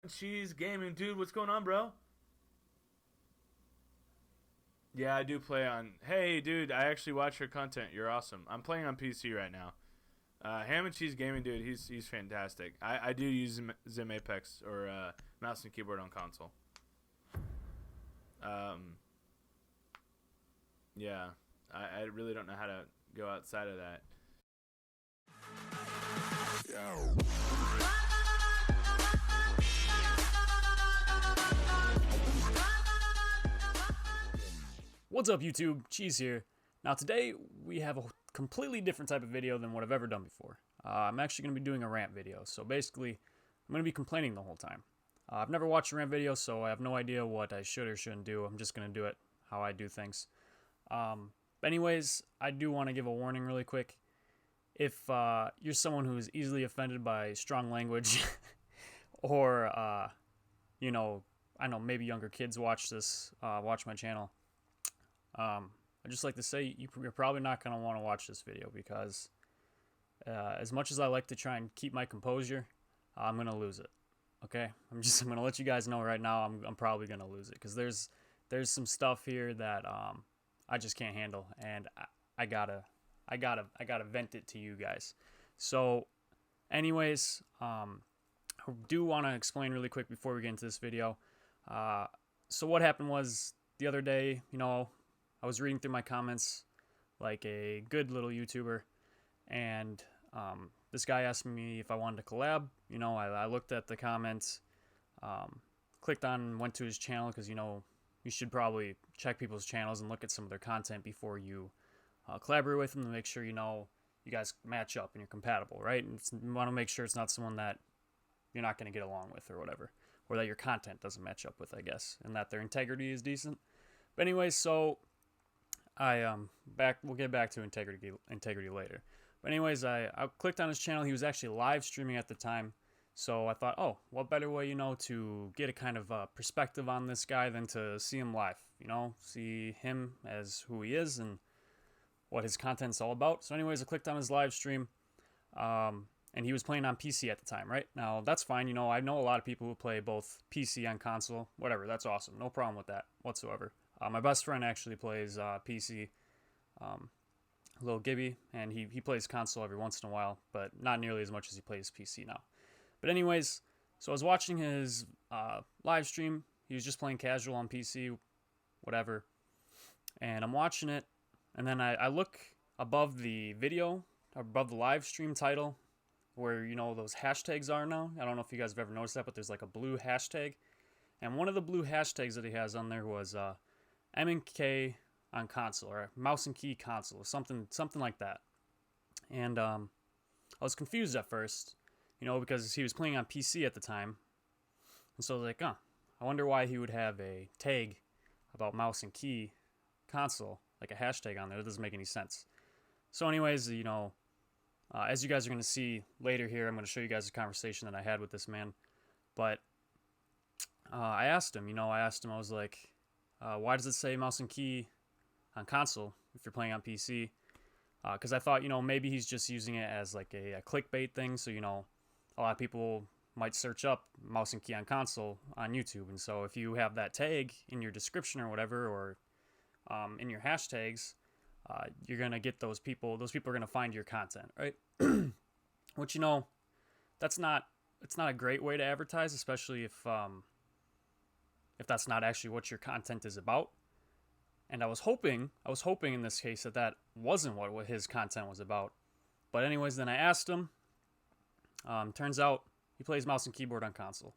Cheese gaming, dude. What's going on, bro? Yeah, I do play on. Hey, dude, I actually watch your content. You're awesome. I'm playing on PC right now. Ham and Cheese Gaming, dude. He's fantastic. I do use Zim Apex or mouse and keyboard on console. Um, yeah, I really don't know how to go outside of that. What's up YouTube, Cheese here. Now today we have a completely different type of video than what I've ever done before. I'm actually going to be doing a rant video, so basically I'm going to be complaining the whole time. I've never watched a rant video, so I have no idea what I should or shouldn't do. I'm just going to do it how I do things. But anyways, I do want to give a warning really quick. If you're someone who is easily offended by strong language, or, I know maybe younger kids watch my channel, I'd just like to say you're probably not going to want to watch this video because as much as I like to try and keep my composure, I'm going to lose it. Okay? I'm going to let you guys know right now I'm probably going to lose it because there's some stuff here that I just can't handle, and I gotta vent it to you guys. So anyways, I do want to explain really quick before we get into this video. So what happened was the other day, I was reading through my comments like a good little YouTuber, and this guy asked me if I wanted to collab. I looked at the comments, went to his channel because, you should probably check people's channels and look at some of their content before you collaborate with them to make sure, you guys match up and you're compatible, right? And you want to make sure it's not someone that you're not going to get along with or whatever, or that your content doesn't match up with, I guess, and that their integrity is decent. But anyways, so we'll get back to integrity later. But anyways, I clicked on his channel. He was actually live streaming at the time. So I thought, oh, what better way, to get a kind of perspective on this guy than to see him live, see him as who he is and what his content's all about. So anyways, I clicked on his live stream, and he was playing on PC at the time, right? Now, that's fine. I know a lot of people who play both PC and console, whatever. That's awesome. No problem with that whatsoever. My best friend actually plays PC, little Gibby, and he plays console every once in a while, but not nearly as much as he plays PC now. But anyways, so I was watching his live stream. He was just playing casual on PC, whatever, and I'm watching it, and then I look above the video, above the live stream title, where, those hashtags are now. I don't know if you guys have ever noticed that, but there's like a blue hashtag, and one of the blue hashtags that he has on there was M and K on console, or mouse and key console, something like that. And I was confused at first, because he was playing on PC at the time. And so I was like, I wonder why he would have a tag about mouse and key console, like a hashtag on there. That doesn't make any sense. So anyways, as you guys are going to see later here, I'm going to show you guys a conversation that I had with this man. But I asked him, I was like, why does it say mouse and key on console if you're playing on PC? Because I thought, maybe he's just using it as like a clickbait thing. So, a lot of people might search up mouse and key on console on YouTube. And so if you have that tag in your description or whatever, or in your hashtags, you're going to get those people are going to find your content, right? Which, it's not a great way to advertise, especially if that's not actually what your content is about. And I was hoping in this case that wasn't what his content was about. But anyways, then I asked him. Turns out he plays mouse and keyboard on console.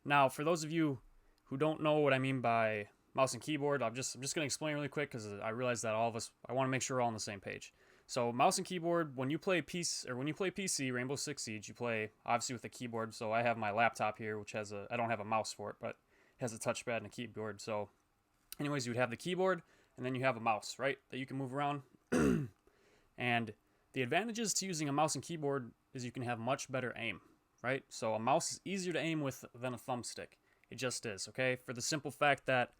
Now, for those of you who don't know what I mean by mouse and keyboard, I'm just going to explain really quick because I realize that I want to make sure we're all on the same page. So mouse and keyboard, when you play PC, Rainbow Six Siege, you play obviously with a keyboard. So I have my laptop here, which I don't have a mouse for it, but it has a touchpad and a keyboard. So anyways, you would have the keyboard, and then you have a mouse, right, that you can move around. And the advantages to using a mouse and keyboard is you can have much better aim, right? So a mouse is easier to aim with than a thumbstick. It just is, okay? For the simple fact that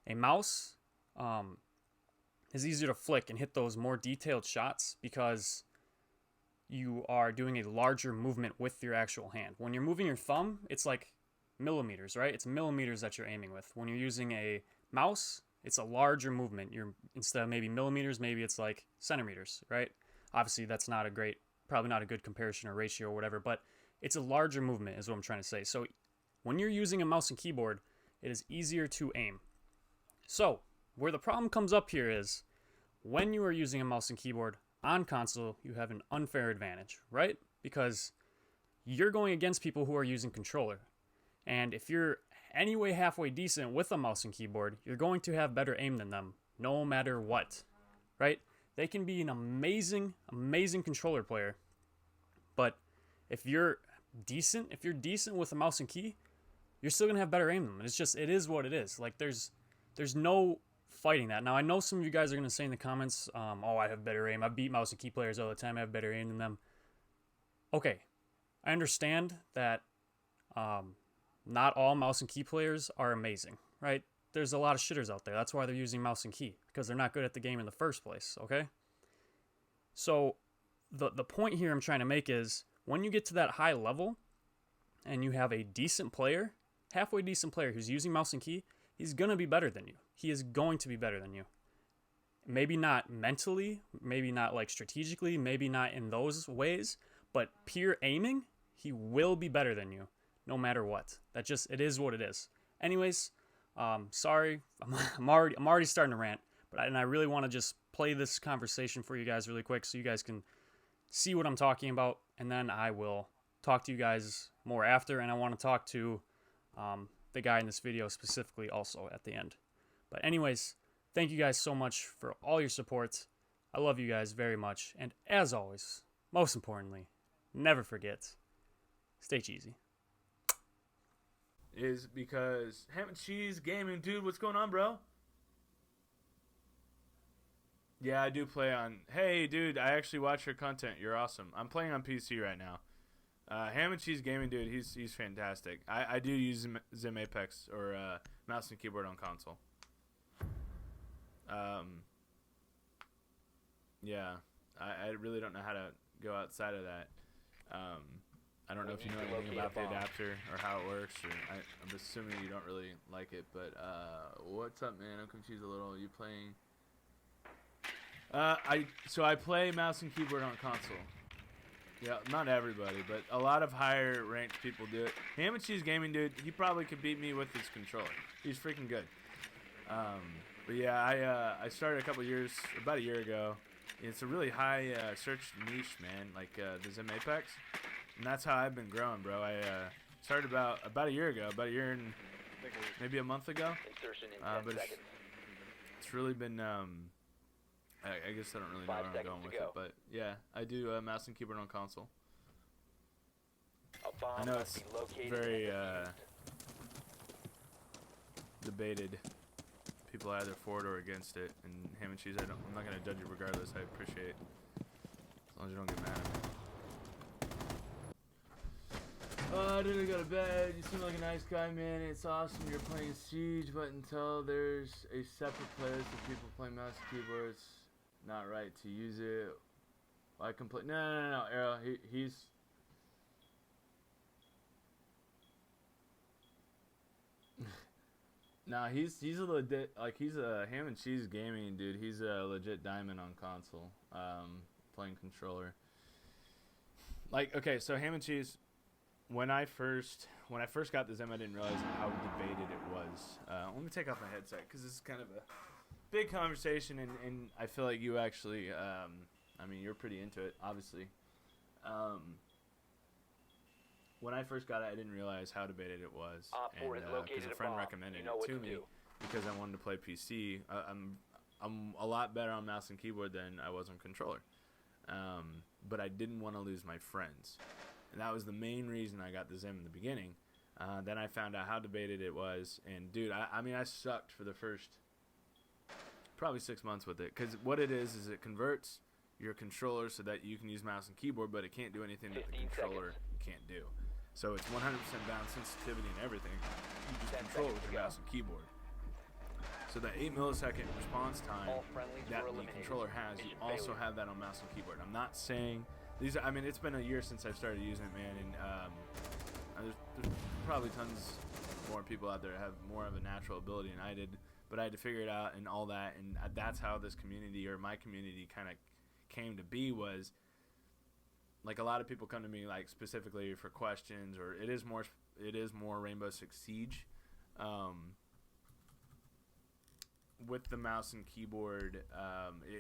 a mouse is easier to flick and hit those more detailed shots because you are doing a larger movement with your actual hand. When you're moving your thumb, it's like millimeters, right? It's millimeters that you're aiming with. When you're using a mouse, it's a larger movement. You're, instead of maybe millimeters, maybe it's like centimeters, right? Obviously, that's not a great, probably not a good comparison or ratio or whatever, but it's a larger movement is what I'm trying to say. So when you're using a mouse and keyboard, it is easier to aim. So where the problem comes up here is when you are using a mouse and keyboard on console, you have an unfair advantage, right? Because you're going against people who are using controller. And if you're anyway halfway decent with a mouse and keyboard, you're going to have better aim than them, no matter what, right? They can be an amazing, amazing controller player, but if you're decent with a mouse and key, you're still gonna have better aim than them. It's just, it is what it is. Like there's no fighting that. Now I know some of you guys are gonna say in the comments, oh, I have better aim. I beat mouse and key players all the time. I have better aim than them. Okay, I understand that not all mouse and key players are amazing, right? There's a lot of shitters out there. That's why they're using mouse and key, because they're not good at the game in the first place, okay? So the point here I'm trying to make is when you get to that high level and you have a decent player, halfway decent player who's using mouse and key, he's going to be better than you. He is going to be better than you. Maybe not mentally, maybe not like strategically, maybe not in those ways, but pure aiming, he will be better than you no matter what. That just, it is what it is. Anyways, sorry, I'm already starting to rant, but I really want to just play this conversation for you guys really quick so you guys can see what I'm talking about, and then I will talk to you guys more after, and I want to talk to the guy in this video specifically also at the end. But anyways, thank you guys so much for all your support. I love you guys very much, and as always, most importantly, never forget, stay cheesy. Is because hamcheese gaming, dude, what's going on, bro? Yeah, I do play on. Hey, dude, I actually watch your content. You're awesome. I'm playing on PC right now. Hamcheese gaming, dude, he's fantastic. I do use Zim Apex or mouse and keyboard on console. Yeah, I really don't know how to go outside of that. I don't know if you know anything about the adapter or how it works. Or I'm assuming you don't really like it, but what's up, man? I'm confused a little. Are you playing? I play mouse and keyboard on console. Yeah, not everybody, but a lot of higher ranked people do it. Hamcheese gaming, dude, he probably could beat me with his controller. He's freaking good. But yeah, I started about a year ago. It's a really high search niche, man, like the Zim Apex. And that's how I've been growing, bro. I started about a year ago, about a year and maybe a month ago. But it's really been, I guess I don't really know where I'm going with it. But yeah, I do mouse and keyboard on console. I know it's very debated. People are either for it or against it. And hamcheese, I'm not going to judge you regardless. I appreciate it. As long as you don't get mad at me. I didn't go to bed. You seem like a nice guy, man. It's awesome you're playing Siege, but until there's a separate place for people playing mouse and keyboard, it's not right to use it. I can play. No, Arrow. He's. Nah, he's a legit, like, he's a hamcheese gaming dude. He's a legit diamond on console, playing controller. Like, okay, so hamcheese. When I first got the Zim, I didn't realize how debated it was. Let me take off my headset because this is kind of a big conversation, and I feel like you actually, I mean, you're pretty into it, obviously. When I first got it, I didn't realize how debated it was, and because a friend recommended it to me because I wanted to play PC. I'm a lot better on mouse and keyboard than I was on controller, but I didn't want to lose my friends. And that was the main reason I got the Zim in the beginning. Then I found out how debated it was. And, dude, I mean, I sucked for the first probably 6 months with it. Because what it is it converts your controller so that you can use mouse and keyboard, but it can't do anything that the controller can't do. So it's 100% down sensitivity and everything. You just control it with your mouse and keyboard. So the 8 millisecond response time that the controller has, you also have that on mouse and keyboard. I'm not saying... I mean, it's been a year since I started using it, man, and there's probably tons more people out there have more of a natural ability than I did, but I had to figure it out and all that, and that's how this community, or my community, kind of came to be. Was like a lot of people come to me like specifically for questions, or it is more Rainbow Six Siege. With the mouse and keyboard,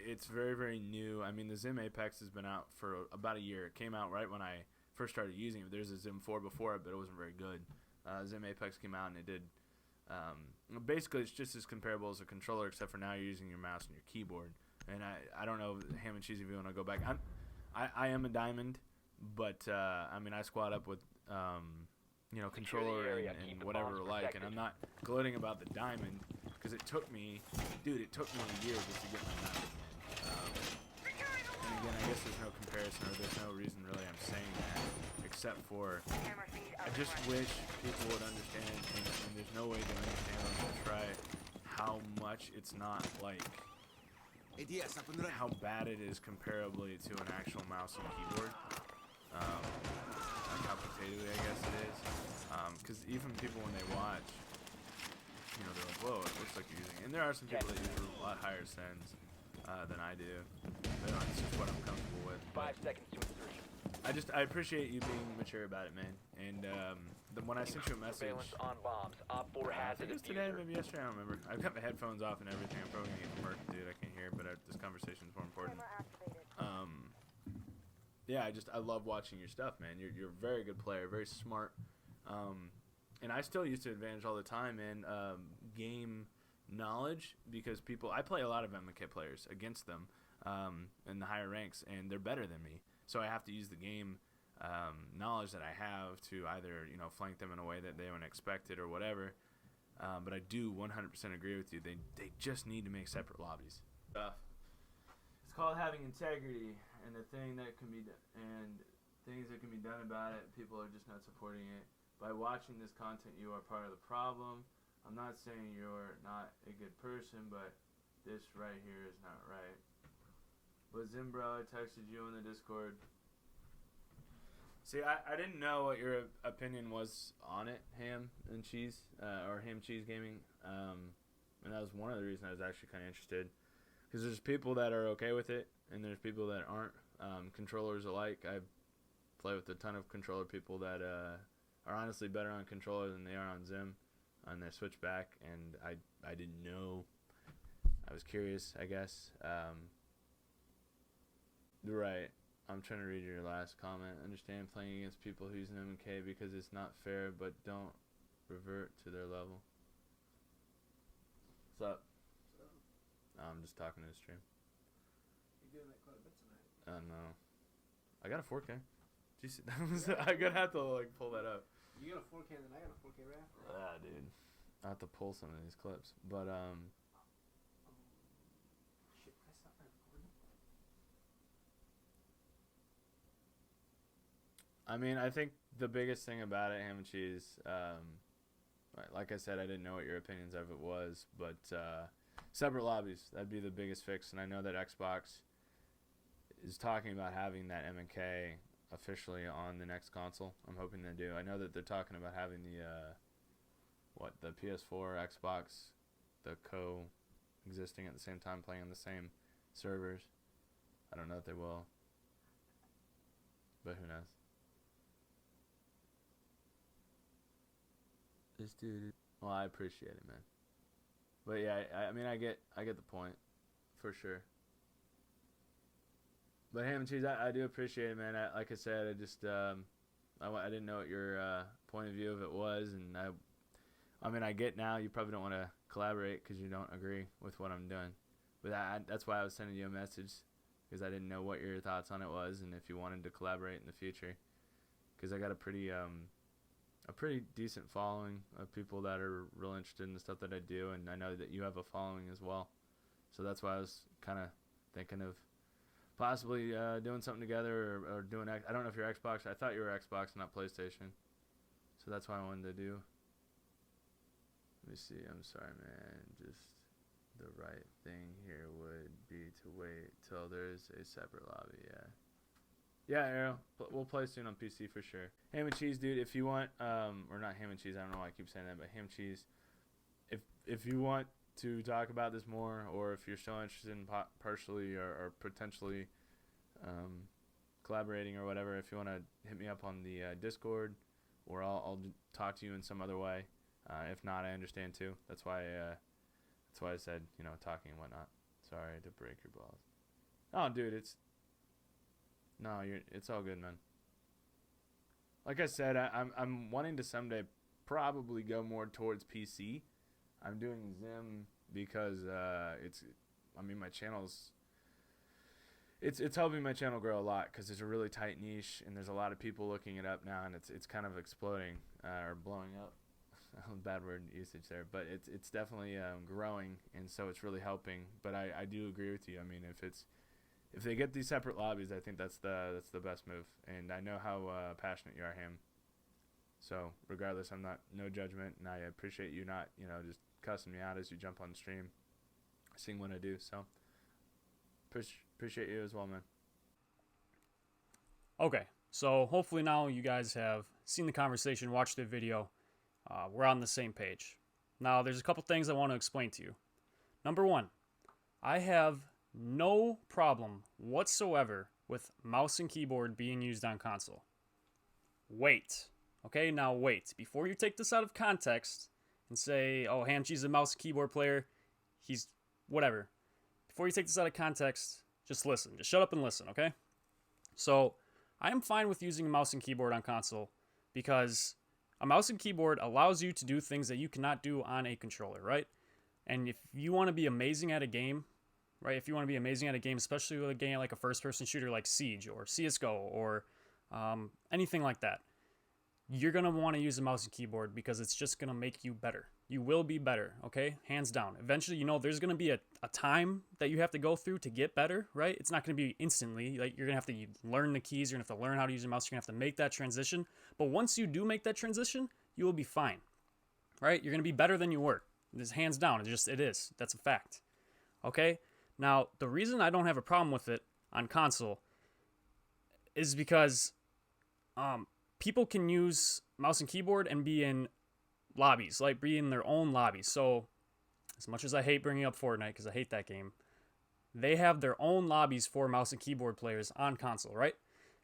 it's very, very new. I mean, the Zim Apex has been out for about a year. It came out right when I first started using it. There's a Zim 4 before it, but it wasn't very good. Zim Apex came out, and it did. Basically, it's just as comparable as a controller, except for now you're using your mouse and your keyboard. And I don't know, Ham and Cheese, if you want to go back. I am a diamond, but I mean, I squad up with controller and whatever like, and I'm not gloating about the diamond, because it took me a year just to get my diamond. And again, I guess there's no comparison, or there's no reason really I'm saying that, except for I just wish people would understand, and there's no way to understand unless you try how much it's not like how bad it is comparably to an actual mouse and keyboard. Like how potato-y I guess it is. Because even people when they watch, they're like, whoa, it looks like you're using it. And there are some people that use a lot higher sens than I do. But it's just what I'm comfortable with. 5 seconds to insertion. I appreciate you being mature about it, man. And when I sent you a message, Surveillance on bombs. Op 4 I has think a it was today, diffuser. maybe yesterday, I don't remember. I've got my headphones off and everything. I'm probably gonna get murked, dude. I can't hear, but this conversation is more important. Yeah, I love watching your stuff, man. You're a very good player, very smart. And I still use to advantage all the time in game knowledge, because I play a lot of MK players against them in the higher ranks, and they're better than me. So I have to use the game knowledge that I have to either flank them in a way that they don't expect it or whatever. But I do 100% agree with you. They just need to make separate lobbies. It's called having integrity, and the thing that can be and things that can be done about it. People are just not supporting it. By watching this content, you are part of the problem. I'm not saying you're not a good person, but this right here is not right. But Zimbro, I texted you in the Discord. See, I didn't know what your opinion was on it, Ham and Cheese, or Ham Cheese Gaming. And that was one of the reasons I was actually kind of interested. Because there's people that are okay with it, and there's people that aren't. Controllers alike. I play with a ton of controller people that are honestly better on controller than they are on Zim on their switchback, and I didn't know. I was curious, I guess. Right. I'm trying to read your last comment. Understand playing against people who use an MK because it's not fair, but don't revert to their level. What's up? I'm just talking to the stream. You're doing that quite a bit tonight. No. I got a 4K. Jeez, I'm gonna have to pull that up. You got a 4K and then I got a 4K raf. Ah, dude. I have to pull some of these clips, but Shit, can I stop my recording? I mean, I think the biggest thing about it, Ham and Cheese, like I said, I didn't know what your opinions of it was, but separate lobbies, that'd be the biggest fix. And I know that Xbox is talking about having that MK officially on the next console. I'm hoping they do. I know that they're talking about having the PS4, Xbox, the co-existing at the same time, playing on the same servers. I don't know if they will, but who knows. This dude. Well, I appreciate it, man. But yeah, I mean, I get the point, for sure. But Ham and Cheese, I do appreciate it, man. Like I said, I just I didn't know what your point of view of it was, and I mean, I get now you probably don't want to collaborate because you don't agree with what I'm doing. But that's why I was sending you a message, because I didn't know what your thoughts on it was, and if you wanted to collaborate in the future. Because I got a pretty decent following of people that are real interested in the stuff that I do, and I know that you have a following as well. So that's why I was kind of thinking of possibly doing something together, or doing. I don't know if you're Xbox. I thought you were Xbox, not PlayStation. So that's why I wanted to do. Let me see. I'm sorry, man. Just the right thing here would be to wait till there's a separate lobby. Yeah. Yeah, Arrow. We'll play soon on PC for sure. Ham and cheese, dude. If you want, or not ham and cheese. I don't know why I keep saying that, but ham cheese. If you want to talk about this more, or if you're still interested in partially or potentially collaborating or whatever, if you want to hit me up on the Discord, or I'll talk to you in some other way. If not, I understand too. That's why I said, talking and whatnot. Sorry to break your balls. Oh, dude, it's all good, man. Like I said, I'm wanting to someday probably go more towards PC. I'm doing Zim because my channel's it's helping my channel grow a lot because it's a really tight niche and there's a lot of people looking it up now, and it's kind of exploding or blowing up. Bad word usage there, but it's definitely growing, and so it's really helping. But I do agree with you. I mean, if they get these separate lobbies, I think that's the best move. And I know how passionate you are, Ham. So regardless, no judgment, and I appreciate you not just cussing me out as you jump on stream, seeing what I do. So appreciate you as well, man. Okay, so hopefully now you guys have seen the conversation, watched the video. We're on the same page. Now, there's a couple things I want to explain to you. Number one, I have no problem whatsoever with mouse and keyboard being used on console. Wait. Okay, now wait. Before you take this out of context and say, oh, Hamcheese is a mouse and keyboard player, he's whatever. Before you take this out of context, just listen. Just shut up and listen, okay? So, I am fine with using a mouse and keyboard on console because a mouse and keyboard allows you to do things that you cannot do on a controller, right? And if you want to be amazing at a game, right? If you want to be amazing at a game, especially with a game like a first-person shooter like Siege or CSGO or anything like that, you're going to want to use a mouse and keyboard because it's just going to make you better. You will be better, okay? Hands down. Eventually, there's going to be a time that you have to go through to get better, right? It's not going to be instantly. Like, you're going to have to learn the keys. You're going to have to learn how to use a mouse. You're going to have to make that transition. But once you do make that transition, you will be fine, right? You're going to be better than you were. This hands down. It is. That's a fact, okay? Now, the reason I don't have a problem with it on console is because people can use mouse and keyboard and be in lobbies, like be in their own lobbies. So as much as I hate bringing up Fortnite because I hate that game, they have their own lobbies for mouse and keyboard players on console, right?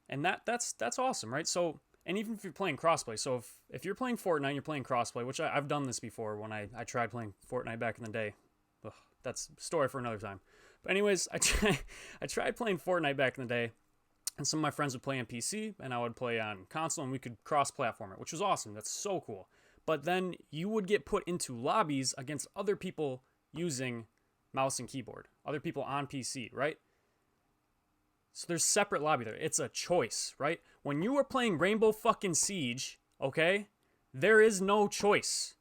And that's awesome, right? So, and even if you're playing crossplay, so if you're playing Fortnite, you're playing crossplay, which I've done this before when I tried playing Fortnite back in the day. Ugh, that's a story for another time. But anyways, I tried playing Fortnite back in the day, and some of my friends would play on PC, and I would play on console, and we could cross-platform it, which was awesome. That's so cool. But then you would get put into lobbies against other people using mouse and keyboard, other people on PC, right? So there's separate lobby there. It's a choice, right? When you are playing Rainbow fucking Siege, okay, there is no choice.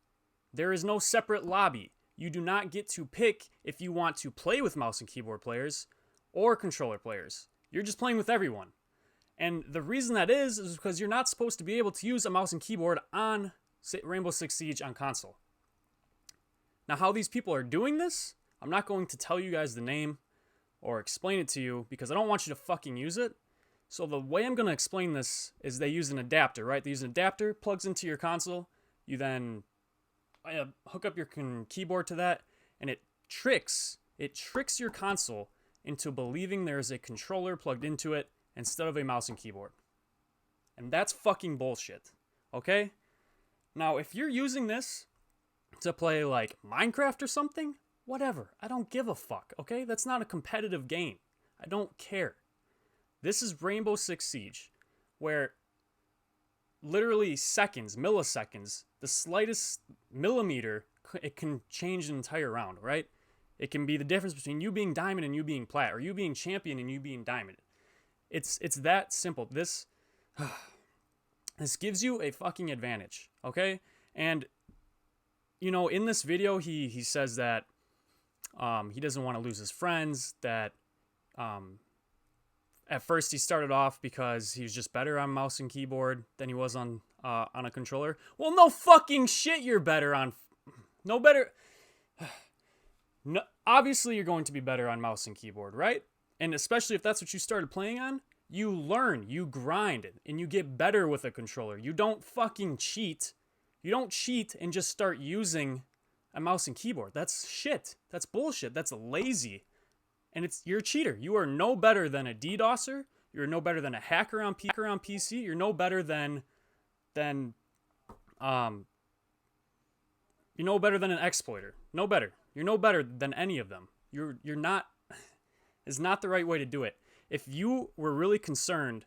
There is no separate lobby. You do not get to pick if you want to play with mouse and keyboard players or controller players. You're just playing with everyone. And the reason that is because you're not supposed to be able to use a mouse and keyboard on Rainbow Six Siege on console. Now, how these people are doing this, I'm not going to tell you guys the name or explain it to you because I don't want you to fucking use it. So the way I'm going to explain this is they use an adapter, right? They use an adapter, plugs into your console. You then hook up your keyboard to that, and it tricks your console into believing there's a controller plugged into it instead of a mouse and keyboard. And that's fucking bullshit, okay? Now, if you're using this to play like Minecraft or something, whatever. I don't give a fuck, okay? That's not a competitive game. I don't care. This is Rainbow Six Siege, where literally seconds, milliseconds, the slightest millimeter, it can change an entire round, right? It can be the difference between you being diamond and you being plat, or you being champion and you being diamond. It's that simple. This gives you a fucking advantage, okay? And, in this video, he says that he doesn't want to lose his friends, that at first he started off because he was just better on mouse and keyboard than he was on a controller. Well, no fucking shit you're better on. No better. No, obviously you're going to be better on mouse and keyboard, right? And especially if that's what you started playing on, You learn, you grind, and you get better with a controller. You don't fucking cheat. You don't cheat and just start using a mouse and keyboard. That's shit. That's bullshit. That's lazy. And you're a cheater. You are no better than a DDoSer. You're no better than a hacker on PC. You're no better than you're no better than an exploiter. No better. You're no better than any of them. You're not. Is not the right way to do it. If you were really concerned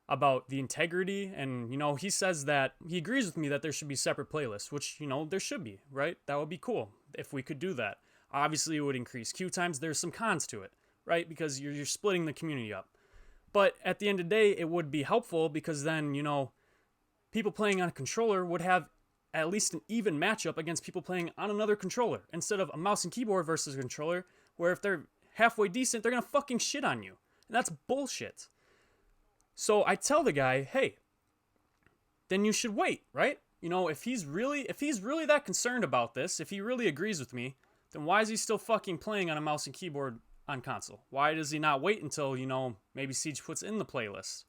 about the integrity, and he says that he agrees with me that there should be separate playlists, which there should be, right? That would be cool if we could do that. Obviously, it would increase queue times. There's some cons to it, right? Because you're splitting the community up. But at the end of the day, it would be helpful because then people playing on a controller would have at least an even matchup against people playing on another controller instead of a mouse and keyboard versus a controller, where if they're halfway decent, they're gonna fucking shit on you. And that's bullshit. So I tell the guy, hey, then you should wait, right? If he's really that concerned about this, if he really agrees with me, then why is he still fucking playing on a mouse and keyboard on console? Why does he not wait until, maybe Siege puts in the playlist,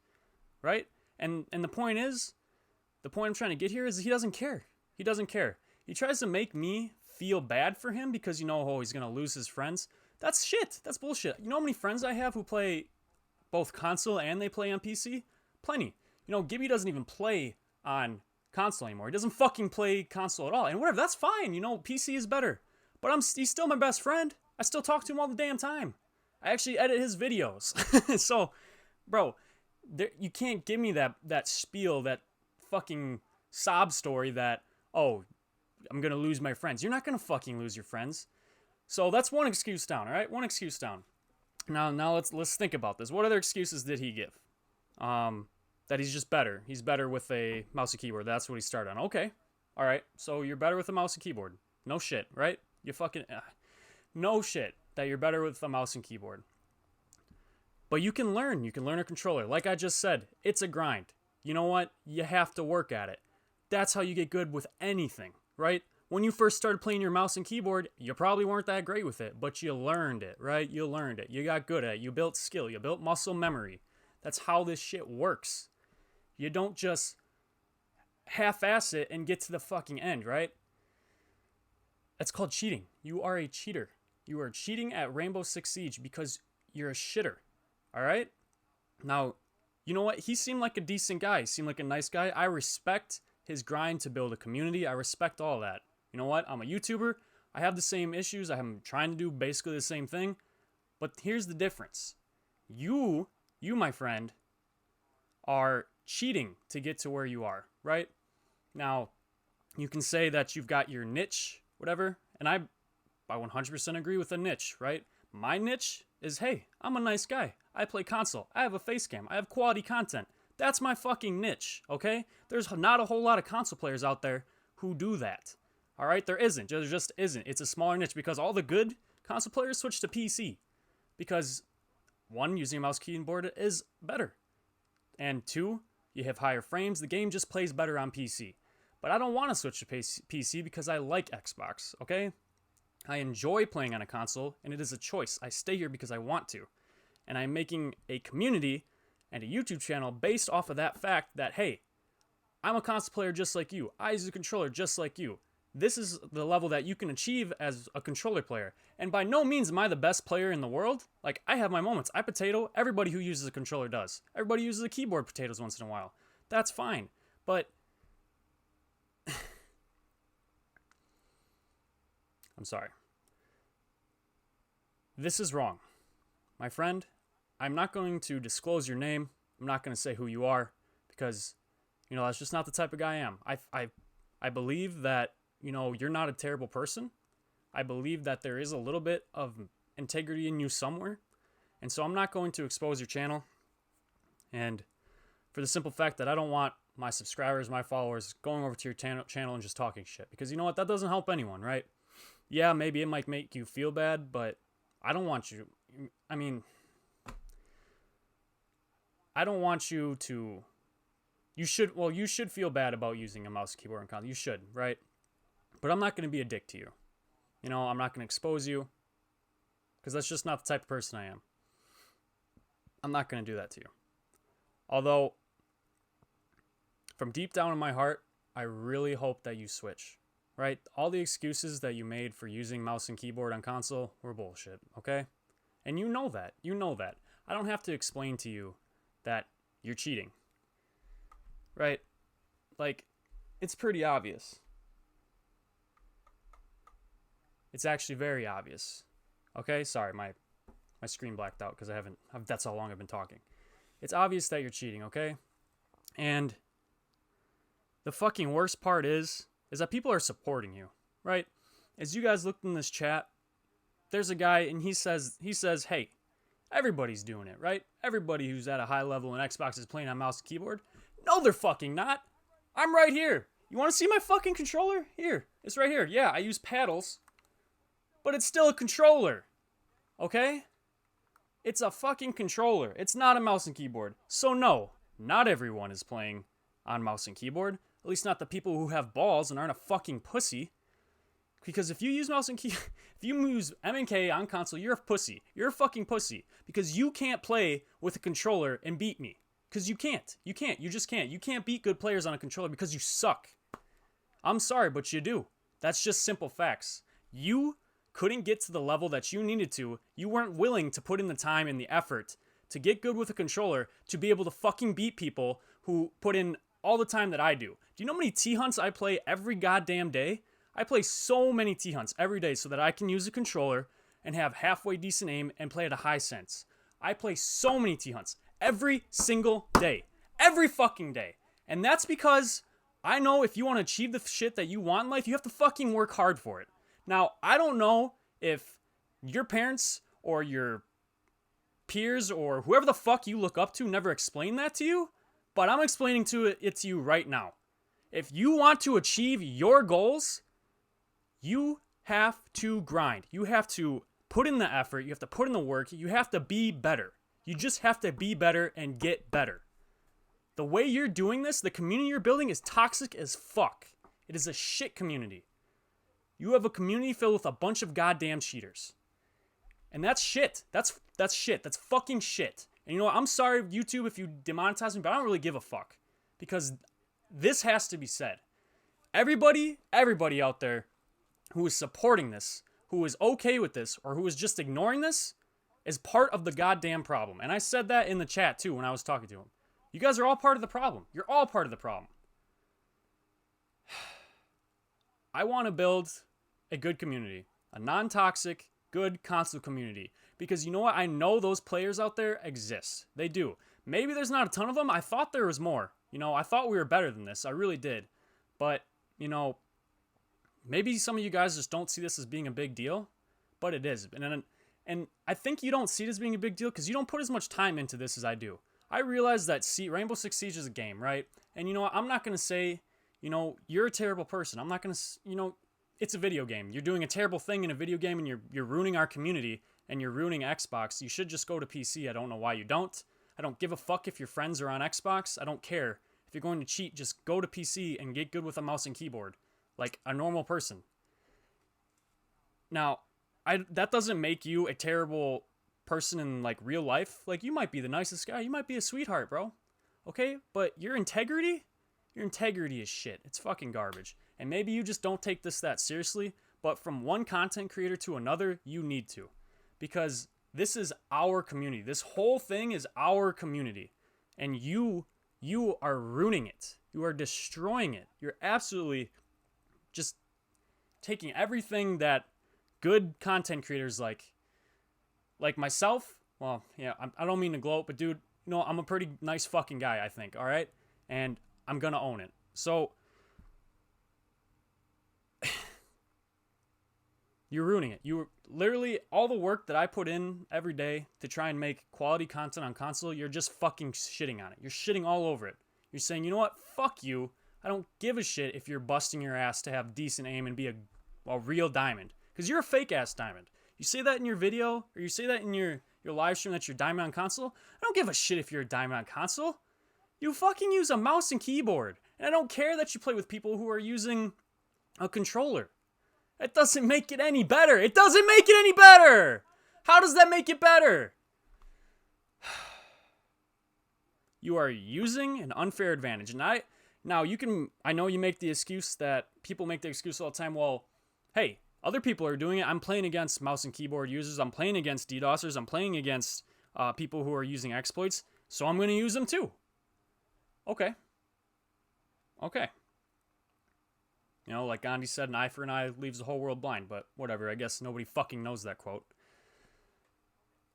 right? And the point I'm trying to get here is he doesn't care. He doesn't care. He tries to make me feel bad for him because, he's going to lose his friends. That's shit. That's bullshit. You know how many friends I have who play both console and they play on PC? Plenty. Gibby doesn't even play on console anymore. He doesn't fucking play console at all. And whatever, that's fine. PC is better. But he's still my best friend. I still talk to him all the damn time. I actually edit his videos. So, bro, you can't give me that spiel, that fucking sob story that, oh, I'm going to lose my friends. You're not going to fucking lose your friends. So that's one excuse down, all right? One excuse down. Now let's think about this. What other excuses did he give? That he's just better. He's better with a mouse and keyboard. That's what he started on. Okay. All right. So you're better with a mouse and keyboard. No shit, right? You fucking... no shit that you're better with a mouse and keyboard. But you can learn. You can learn a controller. Like I just said, it's a grind. You know what? You have to work at it. That's how you get good with anything, right? When you first started playing your mouse and keyboard, you probably weren't that great with it, but you learned it, right? You learned it. You got good at it. You built skill. You built muscle memory. That's how this shit works. You don't just half-ass it and get to the fucking end, right? That's called cheating. You are a cheater. You are cheating at Rainbow Six Siege because you're a shitter, all right? Now, you know what? He seemed like a decent guy. He seemed like a nice guy. I respect his grind to build a community. I respect all that. You know what? I'm a YouTuber. I have the same issues. I'm trying to do basically the same thing. But here's the difference. You, my friend, are cheating to get to where you are, right? Now, you can say that you've got your niche, whatever, and I 100% agree with the niche, right? My niche is, hey, I'm a nice guy. I play console. I have a face cam. I have quality content. That's my fucking niche, okay? There's not a whole lot of console players out there who do that. All right, there isn't. There just isn't. It's a smaller niche because all the good console players switch to PC. Because, one, using a mouse keyboard is better. And two, you have higher frames. The game just plays better on PC. But I don't want to switch to PC because I like Xbox, okay? I enjoy playing on a console, and it is a choice. I stay here because I want to. And I'm making a community and a YouTube channel based off of that fact that, hey, I'm a console player just like you. I use a controller just like you. This is the level that you can achieve as a controller player. And by no means am I the best player in the world. Like, I have my moments. I potato. Everybody who uses a controller does. Everybody uses a keyboard potatoes once in a while. That's fine. But I'm sorry. This is wrong. My friend, I'm not going to disclose your name. I'm not going to say who you are because, that's just not the type of guy I am. I believe that, you're not a terrible person. I believe that there is a little bit of integrity in you somewhere. And so I'm not going to expose your channel. And for the simple fact that I don't want my subscribers, my followers going over to your channel and just talking shit. Because you know what? That doesn't help anyone, right? Yeah, maybe it might make you feel bad, but I don't want you... I don't want you to... You should feel bad about using a mouse, keyboard, and console. You should, right? But I'm not going to be a dick to you. I'm not going to expose you. Because that's just not the type of person I am. I'm not going to do that to you. Although, from deep down in my heart, I really hope that you switch, right? All the excuses that you made for using mouse and keyboard on console were bullshit, okay? And you know that. You know that. I don't have to explain to you that you're cheating, right? Like, it's pretty obvious. It's actually very obvious. Okay? Sorry, my screen blacked out because that's how long I've been talking. It's obvious that you're cheating, okay? And the fucking worst part is that people are supporting you, right? As you guys looked in this chat, there's a guy and he says, hey, everybody's doing it, right? Everybody who's at a high level in Xbox is playing on mouse and keyboard. No, they're fucking not. I'm right here. You want to see my fucking controller? Here. It's right here. Yeah, I use paddles, but it's still a controller. Okay? It's a fucking controller. It's not a mouse and keyboard. So no, not everyone is playing on mouse and keyboard. At least not the people who have balls and aren't a fucking pussy. Because if you use mouse and key, if you use M&K on console, you're a pussy. You're a fucking pussy. Because you can't play with a controller and beat me. Because you can't. You can't. You just can't. You can't beat good players on a controller because you suck. I'm sorry, but you do. That's just simple facts. You couldn't get to the level that you needed to. You weren't willing to put in the time and the effort to get good with a controller to be able to fucking beat people who put in all the time that I do. Do you know how many T-hunts I play every goddamn day? I play so many T-hunts every day so that I can use a controller and have halfway decent aim and play at a high sense. I play so many T-hunts every single day. Every fucking day. And that's because I know if you want to achieve the shit that you want in life, you have to fucking work hard for it. Now, I don't know if your parents or your peers or whoever the fuck you look up to never explained that to you, but I'm explaining it to you right now. If you want to achieve your goals, you have to grind. You have to put in the effort. You have to put in the work. You have to be better. You just have to be better and get better. The way you're doing this, the community you're building is toxic as fuck. It is a shit community. You have a community filled with a bunch of goddamn cheaters. And that's shit. That's shit. That's fucking shit. And you know what? I'm sorry, YouTube, if you demonetize me, but I don't really give a fuck. Because this has to be said. Everybody out there who is supporting this, who is okay with this, or who is just ignoring this, is part of the goddamn problem. And I said that in the chat, too, when I was talking to him. You guys are all part of the problem. You're all part of the problem. I want to build a good community. A non-toxic, good console community. Because you know what? I know those players out there exist. They do. Maybe there's not a ton of them. I thought there was more. You know, I thought we were better than this. I really did. But, you know, maybe some of you guys just don't see this as being a big deal. But it is. And I think you don't see it as being a big deal because you don't put as much time into this as I do. I realize that Rainbow Six Siege is a game, right? And you know what? I'm not going to say, you know, you're a terrible person. I'm not going to, you know, it's a video game. You're doing a terrible thing in a video game and you're ruining our community and you're ruining Xbox. You should just go to PC. I don't know why you don't. I don't give a fuck if your friends are on Xbox. I don't care. If you're going to cheat, just go to PC and get good with a mouse and keyboard. Like a normal person. Now, that doesn't make you a terrible person in like real life. Like you might be the nicest guy. You might be a sweetheart, bro. Okay? But your integrity is shit. It's fucking garbage. And maybe you just don't take this that seriously, but from one content creator to another, you need to. Because this is our community. This whole thing is our community. And you are ruining it. You are destroying it. You're absolutely just taking everything that good content creators like myself, well, yeah, I don't mean to gloat, but dude, you know, I'm a pretty nice fucking guy, I think, all right? And I'm gonna own it. So, you're ruining it. You literally, all the work that I put in every day to try and make quality content on console, you're just fucking shitting on it. You're shitting all over it. You're saying, you know what, fuck you. I don't give a shit if you're busting your ass to have decent aim and be a real diamond. Because you're a fake-ass diamond. You say that in your video, or you say that in your live stream that you're diamond on console. I don't give a shit if you're a diamond on console. You fucking use a mouse and keyboard. And I don't care that you play with people who are using a controller. It doesn't make it any better. It doesn't make it any better. How does that make it better? You are using an unfair advantage. And I know you make the excuse that people make the excuse all the time. Well, hey, other people are doing it. I'm playing against mouse and keyboard users. I'm playing against DDoSers. I'm playing against people who are using exploits. So I'm going to use them too. Okay. You know, like Gandhi said, an eye for an eye leaves the whole world blind. But whatever, I guess nobody fucking knows that quote.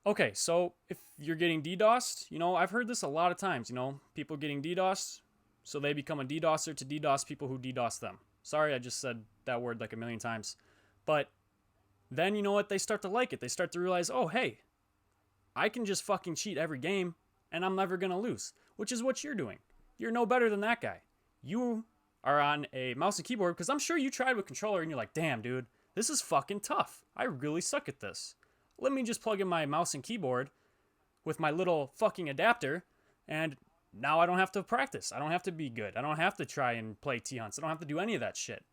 Okay, so if you're getting DDoSed, you know, I've heard this a lot of times, you know, people getting DDoSed, so they become a DDoSer to DDoS people who DDoS them. Sorry, I just said that word like a million times. But then, you know what, they start to like it. They start to realize, oh, hey, I can just fucking cheat every game, and I'm never going to lose, which is what you're doing. You're no better than that guy. You are on a mouse and keyboard, because I'm sure you tried with controller, and you're like, damn, dude, this is fucking tough. I really suck at this. Let me just plug in my mouse and keyboard with my little fucking adapter, and now I don't have to practice. I don't have to be good. I don't have to try and play T-hunts. I don't have to do any of that shit.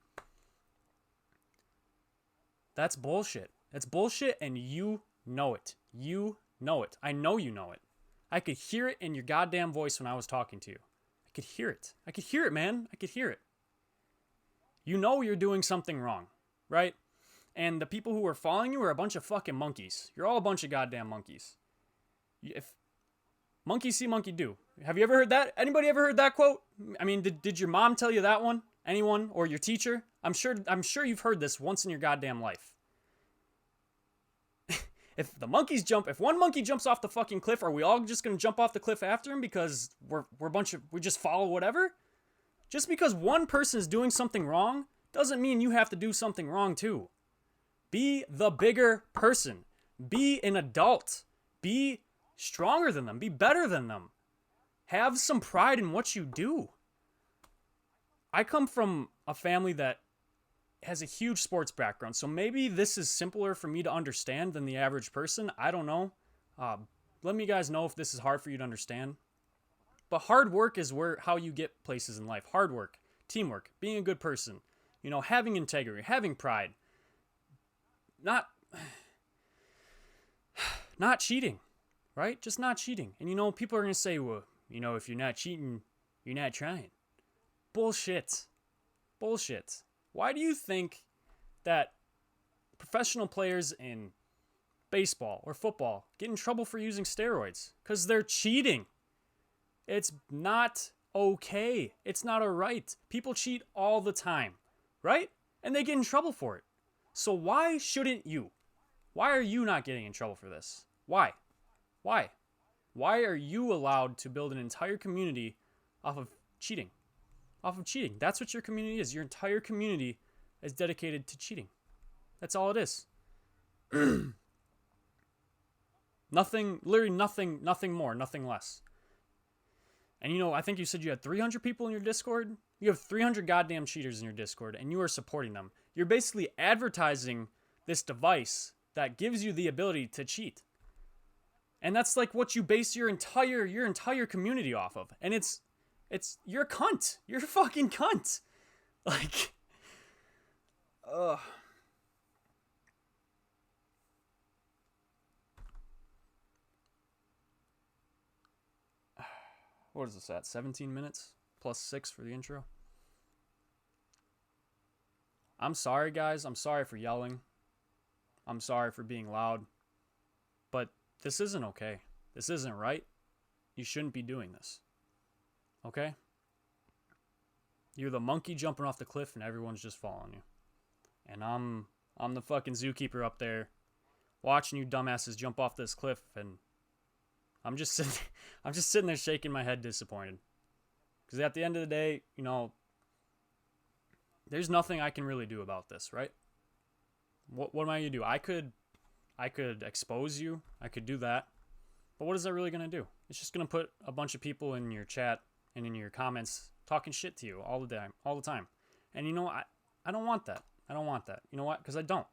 That's bullshit. That's bullshit, and you know it. You know it. I know you know it. I could hear it in your goddamn voice when I was talking to you. I could hear it. I could hear it, man. I could hear it. You know you're doing something wrong, right? And the people who are following you are a bunch of fucking monkeys. You're all a bunch of goddamn monkeys. If monkey see, monkey do. Have you ever heard that? Anybody ever heard that quote? I mean, did your mom tell you that one? Anyone? Or your teacher? I'm sure you've heard this once in your goddamn life. If one monkey jumps off the fucking cliff, are we all just gonna jump off the cliff after him because we just follow whatever? Just because one person is doing something wrong doesn't mean you have to do something wrong too. Be the bigger person. Be an adult. Be stronger than them. Be better than them. Have some pride in what you do. I come from a family that has a huge sports background, so maybe this is simpler for me to understand than the average person. I don't know. Let me guys know if this is hard for you to understand. But hard work is how you get places in life. Hard work, teamwork, being a good person, you know, having integrity, having pride. Not cheating, right? Just not cheating. And you know, people are going to say, well, you know, if you're not cheating, you're not trying. Bullshit. Why do you think that professional players in baseball or football get in trouble for using steroids? Because they're cheating. It's not okay. It's not alright. People cheat all the time, right? And they get in trouble for it. So why shouldn't you? Why are you not getting in trouble for this? Why? Why are you allowed to build an entire community off of cheating? That's what your community is. Your entire community is dedicated to cheating. That's all it is. Nothing more, nothing less. And you know, I think you said you had 300 people in your Discord. You have 300 goddamn cheaters in your Discord, and you are supporting them. You're basically advertising this device that gives you the ability to cheat. And that's like what you base your entire community off of. And it's you're a cunt. You're a fucking cunt. Like, ugh. What is this at? 17 minutes plus 6 for the intro. I'm sorry, guys. I'm sorry for yelling. I'm sorry for being loud. But this isn't okay. This isn't right. You shouldn't be doing this. Okay? You're the monkey jumping off the cliff and everyone's just following you. And I'm the fucking zookeeper up there watching you dumbasses jump off this cliff, and I'm just sitting there shaking my head disappointed. Because at the end of the day, you know, there's nothing I can really do about this, right? What am I going to do? I could expose you. I could do that. But what is that really going to do? It's just going to put a bunch of people in your chat and in your comments talking shit to you all the time. And you know, I don't want that. I don't want that. You know what? Because I don't.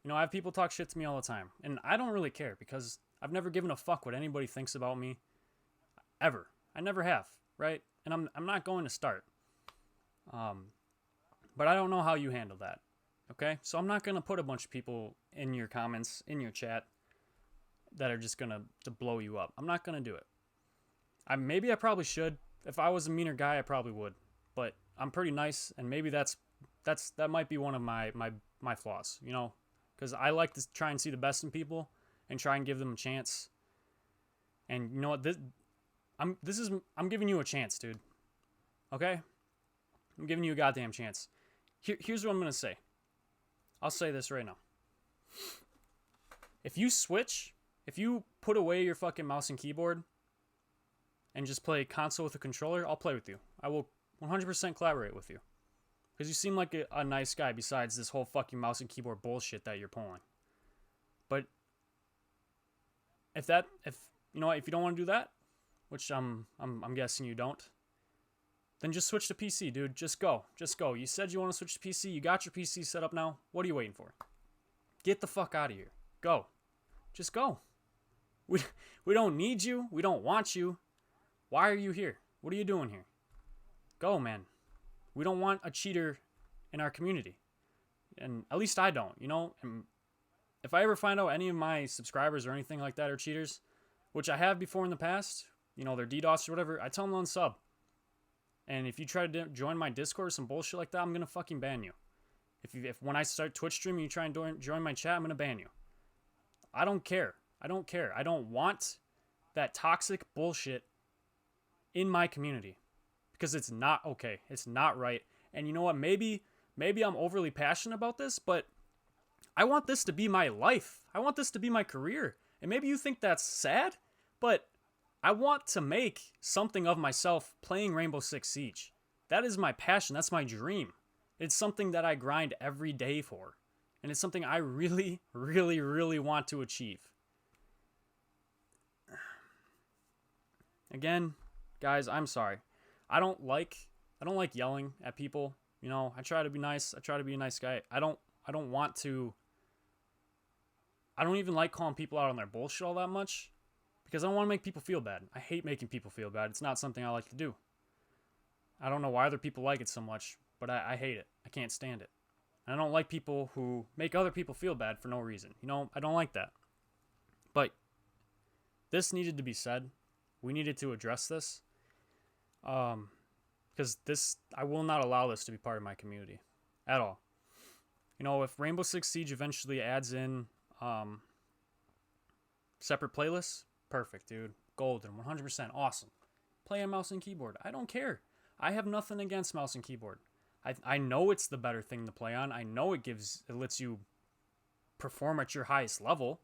You know, I have people talk shit to me all the time. And I don't really care because I've never given a fuck what anybody thinks about me. Ever. I never have. Right? And I'm not going to start. But I don't know how you handle that. Okay? So I'm not going to put a bunch of people in your comments, in your chat, that are just going to blow you up. I'm not going to do it. Maybe I probably should. If I was a meaner guy, I probably would. But I'm pretty nice, and maybe that might be one of my flaws, you know, because I like to try and see the best in people and try and give them a chance. And you know what? I'm giving you a chance, dude. Okay? I'm giving you a goddamn chance. Here's what I'm gonna say. I'll say this right now. If you put away your fucking mouse and keyboard and just play console with a controller, I'll play with you. I will 100% collaborate with you. Because you seem like a nice guy besides this whole fucking mouse and keyboard bullshit that you're pulling. But if you know what, if you don't want to do that, which I'm guessing you don't, then just switch to PC, dude. Just go. You said you want to switch to PC. You got your PC set up now. What are you waiting for? Get the fuck out of here. Go. Just go. We don't need you. We don't want you. Why are you here? What are you doing here? Go, man. We don't want a cheater in our community. And at least I don't, you know? And if I ever find out any of my subscribers or anything like that are cheaters, which I have before in the past, you know, they're DDoS or whatever, I tell them to unsub. And if you try to join my Discord or some bullshit like that, I'm going to fucking ban you. If when I start Twitch streaming, you try and join my chat, I'm going to ban you. I don't care. I don't want that toxic bullshit in my community. Because it's not okay. It's not right. And you know what? Maybe I'm overly passionate about this, but I want this to be my life. I want this to be my career. And maybe you think that's sad, but I want to make something of myself playing Rainbow Six Siege. That is my passion. That's my dream. It's something that I grind every day for. And it's something I really, really, really want to achieve. Again, guys, I'm sorry. I don't like yelling at people. You know, I try to be nice. I try to be a nice guy. I don't even like calling people out on their bullshit all that much because I don't want to make people feel bad. I hate making people feel bad. It's not something I like to do. I don't know why other people like it so much, but I hate it. I can't stand it. And I don't like people who make other people feel bad for no reason. You know, I don't like that. But this needed to be said. We needed to address this. Because I will not allow this to be part of my community at all. You know, if Rainbow Six Siege eventually adds in separate playlists, perfect, dude. Golden, 100% awesome. Play on mouse and keyboard. I don't care. I have nothing against mouse and keyboard. I know it's the better thing to play on. I know it lets you perform at your highest level.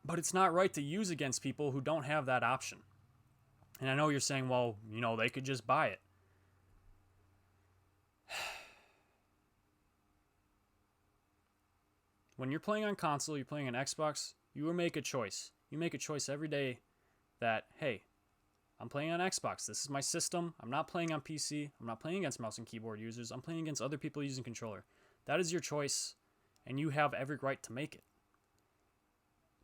But it's not right to use against people who don't have that option. And I know you're saying, well, you know, they could just buy it. When you're playing on console, you're playing on Xbox, you will make a choice. You make a choice every day that, hey, I'm playing on Xbox. This is my system. I'm not playing on PC. I'm not playing against mouse and keyboard users. I'm playing against other people using controller. That is your choice, and you have every right to make it.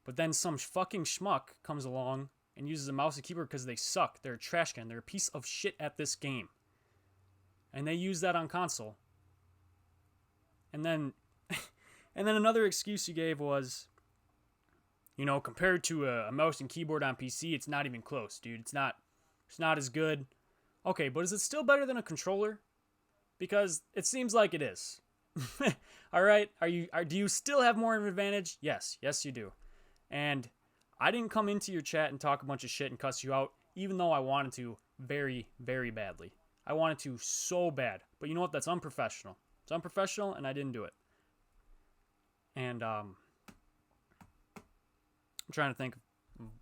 But then some fucking schmuck comes along and uses a mouse and keyboard because they suck. They're a trash can. They're a piece of shit at this game. And they use that on console. And then another excuse you gave was, you know, compared to a mouse and keyboard on PC, it's not even close, dude. It's not as good. Okay, but is it still better than a controller? Because it seems like it is. All right? Do you still have more of an advantage? Yes, you do. And I didn't come into your chat and talk a bunch of shit and cuss you out, even though I wanted to very, very badly. I wanted to so bad. But you know what? That's unprofessional. It's unprofessional, and I didn't do it. And I'm trying to think of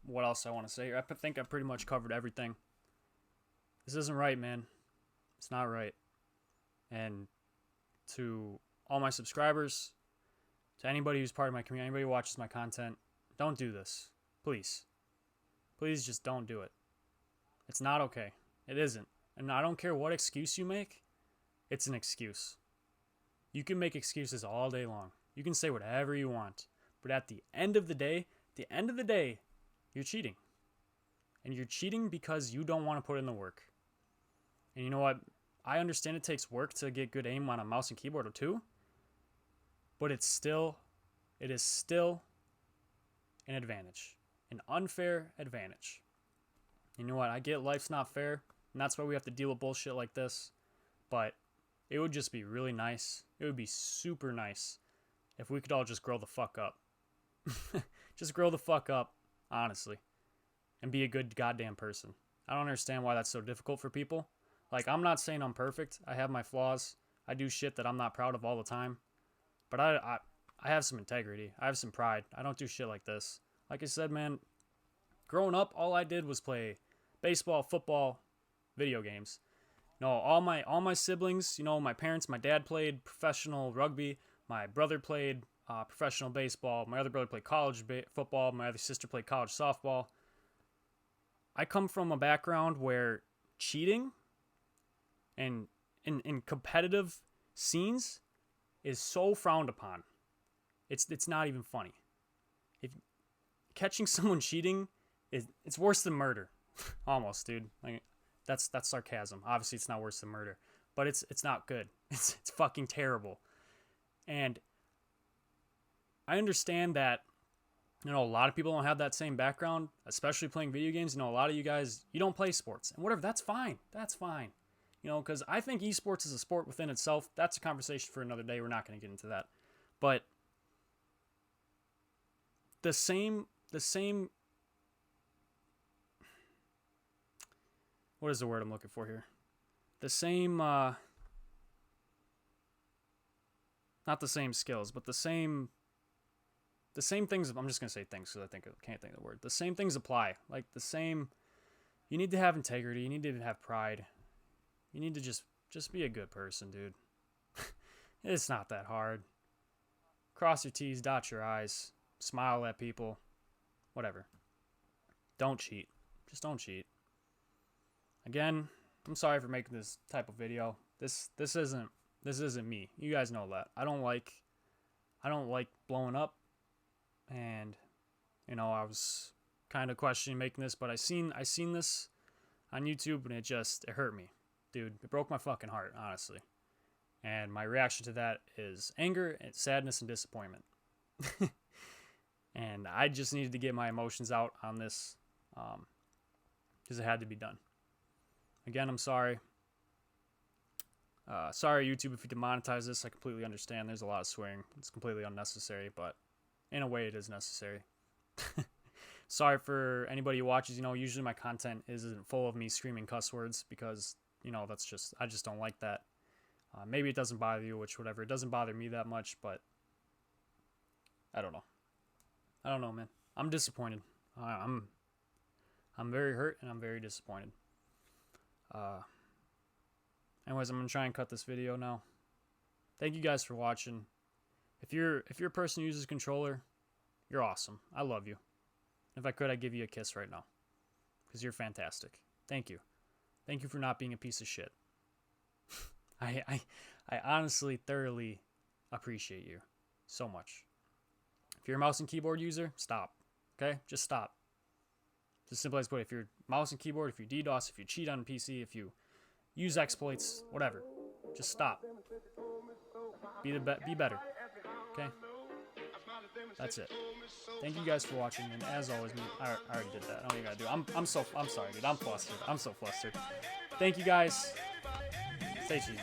what else I want to say. I think I pretty much covered everything. This isn't right, man. It's not right. And to all my subscribers, to anybody who's part of my community, anybody who watches my content, don't do this. Please. Please just don't do it. It's not okay. It isn't. And I don't care what excuse you make. It's an excuse. You can make excuses all day long. You can say whatever you want. But at the end of the day, you're cheating. And you're cheating because you don't want to put in the work. And you know what? I understand it takes work to get good aim on a mouse and keyboard or two. But it is still an advantage. An unfair advantage. You know what? I get life's not fair, and that's why we have to deal with bullshit like this. But it would just be really nice. It would be super nice if we could all just grow the fuck up. Just grow the fuck up, honestly, and be a good goddamn person. I don't understand why that's so difficult for people. Like, I'm not saying I'm perfect. I have my flaws. I do shit that I'm not proud of all the time. But I have some integrity. I have some pride. I don't do shit like this. Like I said, man, growing up, all I did was play baseball, football, video games. No, all my siblings, you know, my parents, my dad played professional rugby. My brother played professional baseball. My other brother played college football. My other sister played college softball. I come from a background where cheating and in competitive scenes is so frowned upon. It's not even funny. If catching someone cheating it's worse than murder. Almost, dude. Like that's sarcasm. Obviously it's not worse than murder, but it's not good. It's fucking terrible. And I understand that, you know, a lot of people don't have that same background, especially playing video games. You know, a lot of you guys, you don't play sports. And whatever, that's fine. That's fine. You know, because I think esports is a sport within itself. That's a conversation for another day. We're not going to get into that. But the same, what is the word I'm looking for here? The same, not the same skills, but the same things. I'm just going to say things because I can't think of the word. The same things apply. Like the same, you need to have integrity. You need to have pride. You need to just be a good person, dude. It's not that hard. Cross your T's, dot your I's, smile at people, whatever. Don't cheat. Just don't cheat. Again, I'm sorry for making this type of video. This isn't me. You guys know that. I don't like blowing up. And you know, I was kind of questioning making this, but I seen this on YouTube and it hurt me. Dude, it broke my fucking heart, honestly. And my reaction to that is anger and sadness and disappointment. And I just needed to get my emotions out on this because it had to be done. Again, I'm sorry. Sorry, YouTube, if you demonetize this. I completely understand. There's a lot of swearing. It's completely unnecessary, but in a way, it is necessary. Sorry for anybody who watches. You know, usually my content isn't full of me screaming cuss words because, you know, I just don't like that. Maybe it doesn't bother you, which whatever. It doesn't bother me that much, but I don't know. I don't know, man. I'm disappointed. I'm very hurt and I'm very disappointed. Anyways, I'm gonna try and cut this video now. Thank you guys for watching. If you're a person who uses controller, you're awesome. I love you. If I could, I'd give you a kiss right now because you're fantastic. Thank you. Thank you for not being a piece of shit. I honestly thoroughly appreciate you so much. If you're a mouse and keyboard user, stop. Okay? Just stop. Just simply as put, if you're mouse and keyboard, if you DDoS, if you cheat on a PC, if you use exploits, whatever, just stop. Be better. Okay? That's it. Thank you guys for watching, and as always, I already did that. I don't even gotta do it. I'm sorry, dude. I'm flustered. I'm so flustered. Thank you guys. Stay tuned.